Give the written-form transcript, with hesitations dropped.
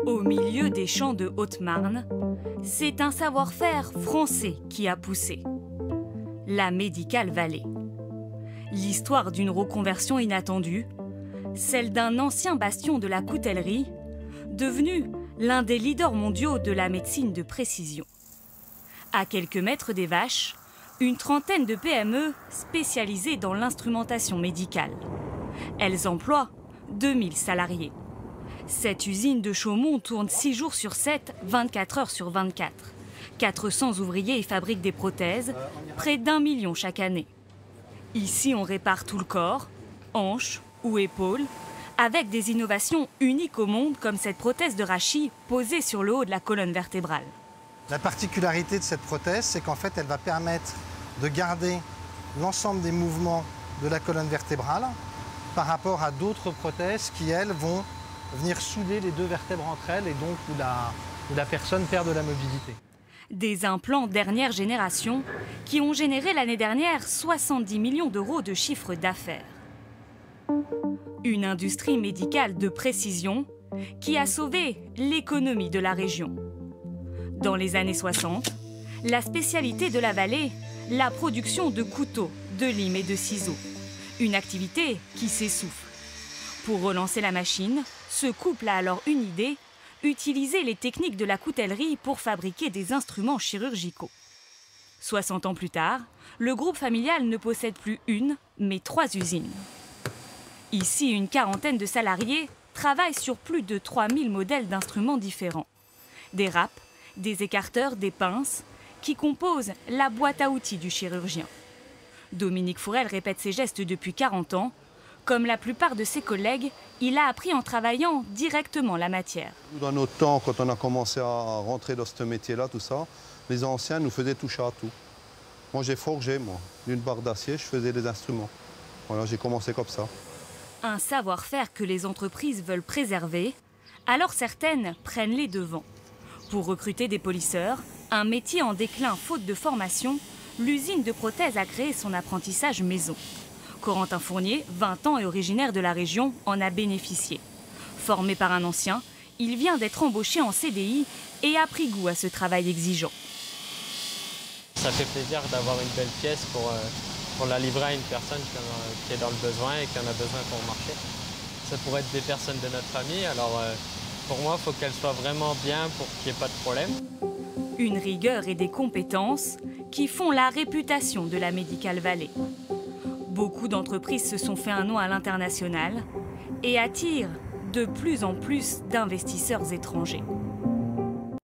Au milieu des champs de Haute-Marne, c'est un savoir-faire français qui a poussé. La Médicale Vallée. L'histoire d'une reconversion inattendue, celle d'un ancien bastion de la coutellerie, devenu l'un des leaders mondiaux de la médecine de précision. À quelques mètres des vaches, une trentaine de PME spécialisées dans l'instrumentation médicale. Elles emploient 2000 salariés. Cette usine de Chaumont tourne 6 jours sur 7, 24 heures sur 24. 400 ouvriers y fabriquent des prothèses, près d'1 million chaque année. Ici, on répare tout le corps, hanches ou épaules, avec des innovations uniques au monde comme cette prothèse de rachis posée sur le haut de la colonne vertébrale. La particularité de cette prothèse, c'est qu'en fait, elle va permettre de garder l'ensemble des mouvements de la colonne vertébrale par rapport à d'autres prothèses qui, elles, vont venir souder les deux vertèbres entre elles et donc où la personne perd de la mobilité. Des implants dernière génération qui ont généré l'année dernière 70 millions d'euros de chiffre d'affaires. Une industrie médicale de précision qui a sauvé l'économie de la région. Dans les années 60, la spécialité de la vallée, la production de couteaux, de limes et de ciseaux. Une activité qui s'essouffle. Pour relancer la machine, ce couple a alors une idée, utiliser les techniques de la coutellerie pour fabriquer des instruments chirurgicaux. 60 ans plus tard, le groupe familial ne possède plus une, mais 3 usines. Ici, une quarantaine de salariés travaillent sur plus de 3000 modèles d'instruments différents. Des râpes, des écarteurs, des pinces, qui composent la boîte à outils du chirurgien. Dominique Fourel répète ses gestes depuis 40 ans. Comme la plupart de ses collègues, il a appris en travaillant directement la matière. Dans notre temps, quand on a commencé à rentrer dans ce métier-là, tout ça, les anciens nous faisaient toucher à tout. Moi, j'ai forgé, d'une barre d'acier, je faisais des instruments. Voilà, j'ai commencé comme ça. Un savoir-faire que les entreprises veulent préserver, alors certaines prennent les devants. Pour recruter des polisseurs, un métier en déclin faute de formation, l'usine de prothèses a créé son apprentissage maison. Corentin Fournier, 20 ans et originaire de la région, en a bénéficié. Formé par un ancien, il vient d'être embauché en CDI et a pris goût à ce travail exigeant. Ça fait plaisir d'avoir une belle pièce pour la livrer à une personne qui est dans le besoin et qui en a besoin pour marcher. Ça pourrait être des personnes de notre famille, alors pour moi, il faut qu'elles soient vraiment bien pour qu'il n'y ait pas de problème. Une rigueur et des compétences qui font la réputation de la Médicale Vallée. Beaucoup d'entreprises se sont fait un nom à l'international et attirent de plus en plus d'investisseurs étrangers.